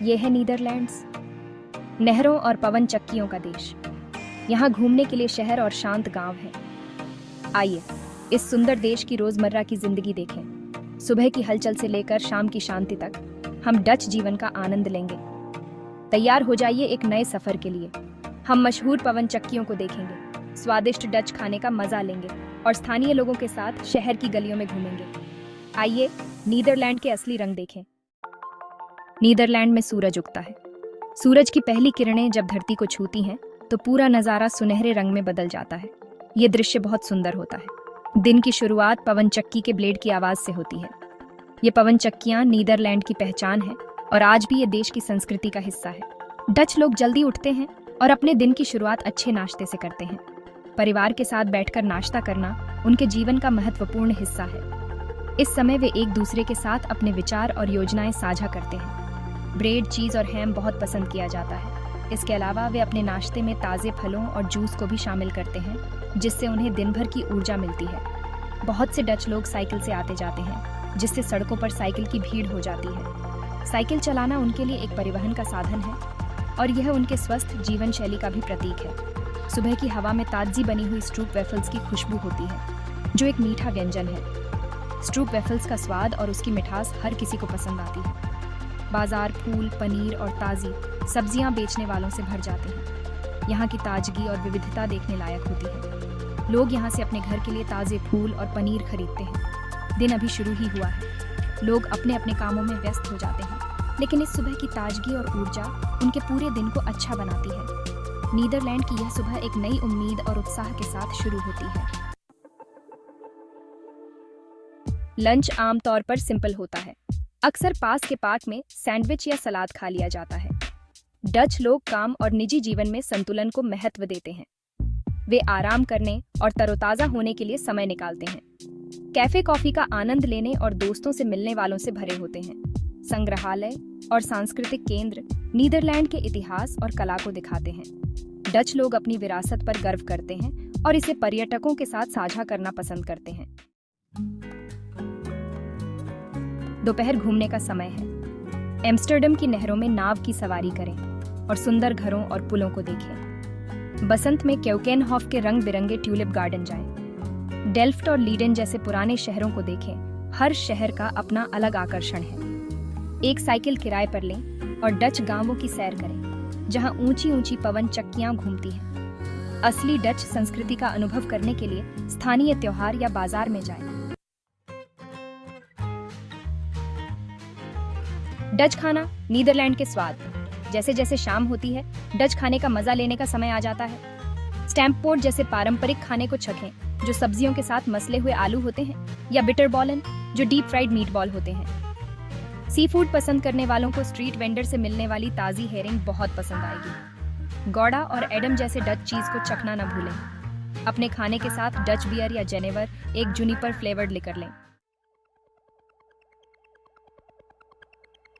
ये है नीदरलैंड्स, नहरों और पवन चक्कियों का देश। यहाँ घूमने के लिए शहर और शांत गांव हैं। आइए इस सुंदर देश की रोजमर्रा की जिंदगी देखें। सुबह की हलचल से लेकर शाम की शांति तक हम डच जीवन का आनंद लेंगे। तैयार हो जाइए एक नए सफर के लिए। हम मशहूर पवन चक्कियों को देखेंगे, स्वादिष्ट डच खाने का मजा लेंगे और स्थानीय लोगों के साथ शहर की गलियों में घूमेंगे। आइए नीदरलैंड के असली रंग देखें। नीदरलैंड में सूरज उगता है। सूरज की पहली किरणें जब धरती को छूती हैं तो पूरा नजारा सुनहरे रंग में बदल जाता है। ये दृश्य बहुत सुंदर होता है। दिन की शुरुआत पवन चक्की के ब्लेड की आवाज से होती है। ये पवन चक्कियां नीदरलैंड की पहचान है और आज भी ये देश की संस्कृति का हिस्सा है। डच लोग जल्दी उठते हैं और अपने दिन की शुरुआत अच्छे नाश्ते से करते हैं। परिवार के साथ बैठकर नाश्ता करना उनके जीवन का महत्वपूर्ण हिस्सा है। इस समय वे एक दूसरे के साथ अपने विचार और योजनाएं साझा करते हैं। ब्रेड, चीज और हैम बहुत पसंद किया जाता है। इसके अलावा वे अपने नाश्ते में ताज़े फलों और जूस को भी शामिल करते हैं, जिससे उन्हें दिन भर की ऊर्जा मिलती है। बहुत से डच लोग साइकिल से आते जाते हैं, जिससे सड़कों पर साइकिल की भीड़ हो जाती है। साइकिल चलाना उनके लिए एक परिवहन का साधन है और यह उनके स्वस्थ जीवन शैली का भी प्रतीक है। सुबह की हवा में ताज़ी बनी हुई स्ट्रूप वेफल्स की खुशबू होती है, जो एक मीठा व्यंजन है। स्ट्रूप वेफल्स का स्वाद और उसकी मिठास हर किसी को पसंद आती है। बाजार फूल, पनीर और ताज़ी सब्जियां बेचने वालों से भर जाते हैं। यहाँ की ताजगी और विविधता देखने लायक होती है। लोग यहाँ से अपने घर के लिए ताज़े फूल और पनीर खरीदते हैं। दिन अभी शुरू ही हुआ है। लोग अपने अपने कामों में व्यस्त हो जाते हैं, लेकिन इस सुबह की ताजगी और ऊर्जा उनके पूरे दिन को अच्छा बनाती है। नीदरलैंड की यह सुबह एक नई उम्मीद और उत्साह के साथ शुरू होती है। लंच आमतौर पर सिंपल होता है। अक्सर पास के पार्क में सैंडविच या सलाद खा लिया जाता है। डच लोग काम और निजी जीवन में संतुलन को महत्व देते हैं। वे आराम करने और तरोताजा होने के लिए समय निकालते हैं। कैफे कॉफी का आनंद लेने और दोस्तों से मिलने वालों से भरे होते हैं। संग्रहालय और सांस्कृतिक केंद्र नीदरलैंड के इतिहास और कला को दिखाते हैं। डच लोग अपनी विरासत पर गर्व करते हैं और इसे पर्यटकों के साथ साझा करना पसंद करते हैं। दोपहर घूमने का समय है। एम्स्टर्डम की नहरों में नाव की सवारी करें और सुंदर घरों और पुलों को देखें। बसंत में क्यूकेनहॉफ के रंग बिरंगे ट्यूलिप गार्डन जाएं। डेल्फ्ट और लीडेन जैसे पुराने शहरों को देखें। हर शहर का अपना अलग आकर्षण है। एक साइकिल किराए पर लें और डच गांवों की सैर करें, जहां ऊंची ऊंची पवन चक्कियां घूमती हैं। असली डच संस्कृति का अनुभव करने के लिए स्थानीय त्योहार या बाजार में जाएं। डच खाना, नीदरलैंड के स्वाद। जैसे जैसे शाम होती है, डच खाने का मजा लेने का समय आ जाता है। स्टैम्पपोर्ट जैसे पारंपरिक खाने को चखें, जो सब्जियों के साथ मसले हुए आलू होते हैं, या बिटरबॉलन, जो डीप फ्राइड मीटबॉल होते हैं। सी फूड पसंद करने वालों को स्ट्रीट वेंडर से मिलने वाली ताज़ी हेरिंग बहुत पसंद आएगी। गौडा और एडम जैसे डच चीज को चखना न भूलें। अपने खाने के साथ डच बियर या जेनेवर, एक जुनिपर फ्लेवर्ड लिकर लें।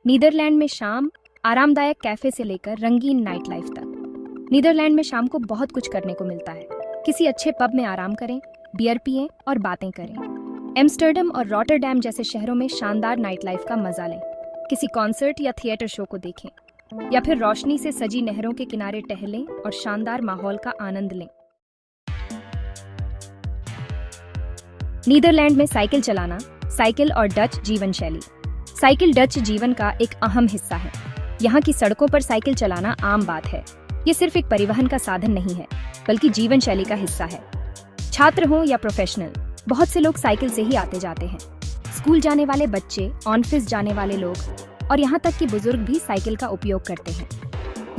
नीदरलैंड में शाम आरामदायक कैफे से लेकर रंगीन नाइट लाइफ तक। नीदरलैंड में शाम को बहुत कुछ करने को मिलता है। किसी अच्छे पब में आराम करें, बियर पिएं और बातें करें। एम्स्टर्डम और रॉटरडैम जैसे शहरों में शानदार नाइट लाइफ का मजा लें। किसी कॉन्सर्ट या थिएटर शो को देखें, या फिर रोशनी से सजी नहरों के किनारे टहलें और शानदार माहौल का आनंद लें। नीदरलैंड में साइकिल चलाना, साइकिल और डच जीवन शैली। साइकिल डच जीवन का एक अहम हिस्सा है। यहाँ की सड़कों पर साइकिल चलाना आम बात है। ये सिर्फ एक परिवहन का साधन नहीं है, बल्कि जीवन शैली का हिस्सा है। छात्र हों या प्रोफेशनल, बहुत से लोग साइकिल से ही आते जाते हैं। स्कूल जाने वाले बच्चे, ऑफिस जाने वाले लोग और यहाँ तक कि बुजुर्ग भी साइकिल का उपयोग करते हैं।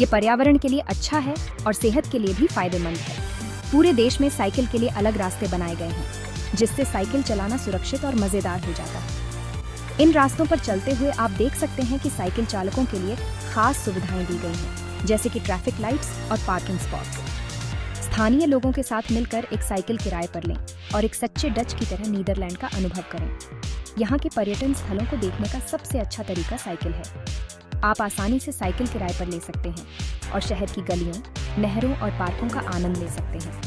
ये पर्यावरण के लिए अच्छा है और सेहत के लिए भी फायदेमंद है। पूरे देश में साइकिल के लिए अलग रास्ते बनाए गए हैं, जिससे साइकिल चलाना सुरक्षित और मजेदार हो जाता है। इन रास्तों पर चलते हुए आप देख सकते हैं कि साइकिल चालकों के लिए खास सुविधाएं दी गई हैं, जैसे कि ट्रैफिक लाइट्स और पार्किंग स्पॉट्स। स्थानीय लोगों के साथ मिलकर एक साइकिल किराए पर लें और एक सच्चे डच की तरह नीदरलैंड का अनुभव करें। यहाँ के पर्यटन स्थलों को देखने का सबसे अच्छा तरीका साइकिल है। आप आसानी से साइकिल किराए पर ले सकते हैं और शहर की गलियों, नहरों और पार्कों का आनंद ले सकते हैं।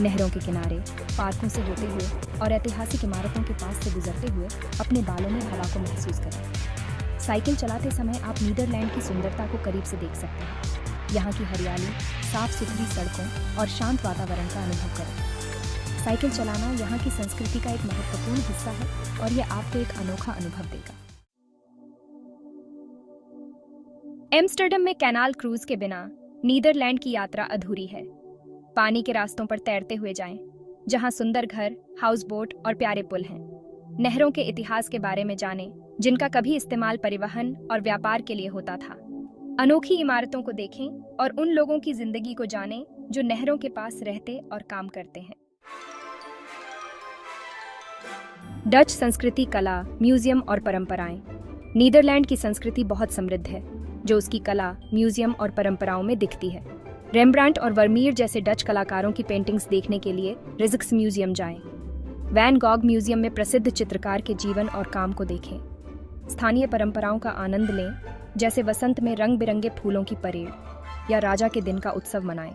नहरों के किनारे, पार्कों से होते हुए और ऐतिहासिक इमारतों के पास से गुजरते हुए अपने बालों में हवा को महसूस करें। साइकिल चलाते समय आप नीदरलैंड की सुंदरता को करीब से देख सकते हैं। यहाँ की हरियाली, साफ सुथरी सड़कों और शांत वातावरण का अनुभव करें। साइकिल चलाना यहाँ की संस्कृति का एक महत्वपूर्ण हिस्सा है और यह आपको एक अनोखा अनुभव देगा। एम्स्टर्डम में कैनाल क्रूज के बिना नीदरलैंड की यात्रा अधूरी है। पानी के रास्तों पर तैरते हुए जाएं, जहां सुंदर घर, हाउस बोट और प्यारे पुल हैं। नहरों के इतिहास के बारे में जानें, जिनका कभी इस्तेमाल परिवहन और व्यापार के लिए होता था। अनोखी इमारतों को देखें और उन लोगों की जिंदगी को जानें जो नहरों के पास रहते और काम करते हैं। डच संस्कृति, कला, म्यूजियम और परंपराएं। नीदरलैंड की संस्कृति बहुत समृद्ध है, जो उसकी कला, म्यूजियम और परंपराओं में दिखती है। रेम्ब्रांट और वर्मीयर जैसे डच कलाकारों की पेंटिंग्स देखने के लिए रिज़िक्स म्यूजियम जाएं। वैन गॉग म्यूजियम में प्रसिद्ध चित्रकार के जीवन और काम को देखें। स्थानीय परंपराओं का आनंद लें, जैसे वसंत में रंग बिरंगे फूलों की परेड या राजा के दिन का उत्सव मनाएं।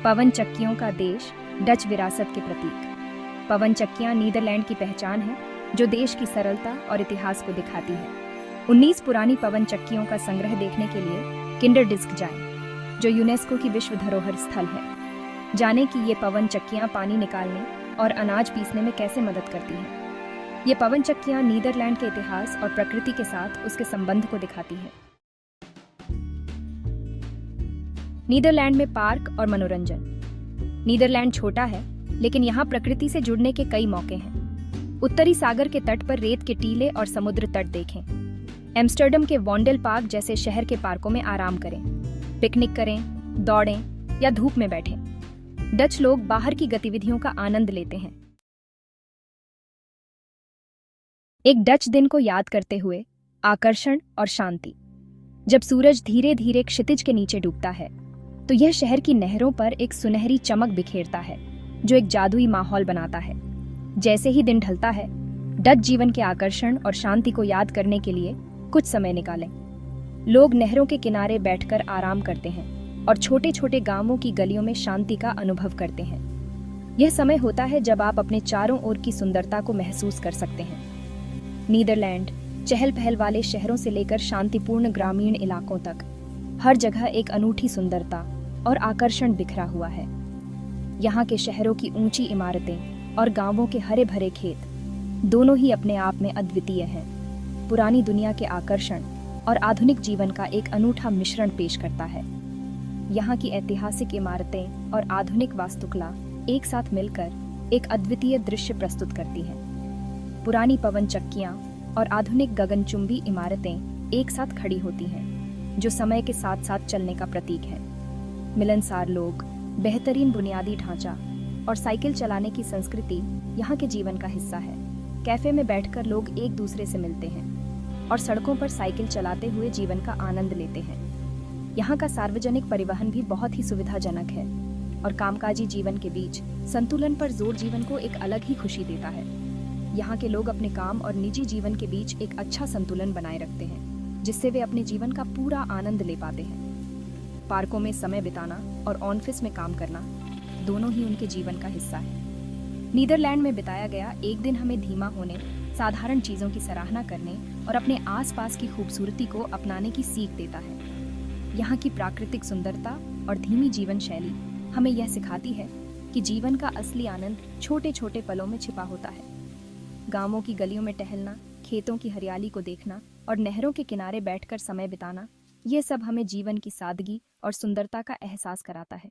पवन चक्कियों का देश, डच विरासत के प्रतीक। पवन चक्कियां नीदरलैंड की पहचान है, जो देश की सरलता और इतिहास को दिखाती है। 19 पुरानी पवन चक्कियों का संग्रह देखने के लिए किंडरडिस्क जाएं, जो यूनेस्को की विश्व धरोहर स्थल है। जानें कि ये पवन चक्कियां पानी निकालने और अनाज पीसने में कैसे मदद करती हैं। ये पवन चक्कियां नीदरलैंड के इतिहास और प्रकृति के साथ उसके संबंध को दिखाती हैं। नीदरलैंड में पार्क और मनोरंजन। नीदरलैंड छोटा है, लेकिन यहाँ प्रकृति से जुड़ने के कई मौके हैं। उत्तरी सागर के तट पर रेत के टीले और समुद्र तट देखें। एम्स्टर्डम के वॉन्डेल पार्क जैसे शहर के पार्कों में आराम करें, पिकनिक करें, दौड़ें या धूप में बैठें। डच लोग बाहर की गतिविधियों का आनंद लेते हैं। एक डच दिन को याद करते हुए आकर्षण और शांति। जब सूरज धीरे धीरे क्षितिज के नीचे डूबता है, तो यह शहर की नहरों पर एक सुनहरी चमक बिखेरता है, जो एक जादुई माहौल बनाता है। जैसे ही दिन ढलता है, डच जीवन के आकर्षण और शांति को याद करने के लिए कुछ समय निकालें। लोग नहरों के किनारे बैठकर आराम करते हैं और छोटे छोटे गांवों की गलियों में शांति का अनुभव करते हैं। यह समय होता है जब आप अपने चारों ओर की सुंदरता को महसूस कर सकते हैं। नीदरलैंड चहल पहल वाले शहरों से लेकर शांतिपूर्ण ग्रामीण इलाकों तक हर जगह एक अनूठी सुंदरता और आकर्षण बिखरा हुआ है। यहाँ के शहरों की ऊंची इमारतें और गांवों के हरे भरे खेत दोनों ही अपने आप में अद्वितीय हैं। पुरानी दुनिया के आकर्षण और आधुनिक जीवन का एक अनूठा मिश्रण पेश करता है। यहाँ की ऐतिहासिक इमारतें और आधुनिक वास्तुकला एक साथ मिलकर एक अद्वितीय दृश्य प्रस्तुत करती हैं। पुरानी पवन चक्कियाँ और आधुनिक गगनचुंबी इमारतें एक साथ खड़ी होती हैं, जो समय के साथ साथ चलने का प्रतीक है। मिलनसार लोग, बेहतरीन बुनियादी ढांचा और साइकिल चलाने की संस्कृति यहाँ के जीवन का हिस्सा है। कैफे में बैठकर लोग एक दूसरे से मिलते हैं और सड़कों पर साइकिल चलाते हुए जीवन का आनंद लेते हैं। यहाँ का सार्वजनिक परिवहन भी बहुत ही सुविधाजनक है और कामकाजी जीवन के बीच संतुलन पर जोर जीवन को एक अलग ही खुशी देता है। यहाँ के लोग अपने काम और निजी जीवन के बीच एक अच्छा संतुलन बनाए रखते हैं, जिससे वे अपने जीवन का पूरा आनंद ले पाते हैं। पार्कों में समय बिताना और ऑफिस में काम करना दोनों ही उनके जीवन का हिस्सा है। नीदरलैंड में बिताया गया एक दिन हमें धीमा होने, साधारण चीजों की सराहना करने और अपने आसपास की खूबसूरती को अपनाने की सीख देता है। यहाँ की प्राकृतिक सुंदरता और धीमी जीवन शैली हमें यह सिखाती है कि जीवन का असली आनंद छोटे छोटे पलों में छिपा होता है। गांवों की गलियों में टहलना, खेतों की हरियाली को देखना और नहरों के किनारे बैठकर समय बिताना, ये सब हमें जीवन की सादगी और सुंदरता का एहसास कराता है।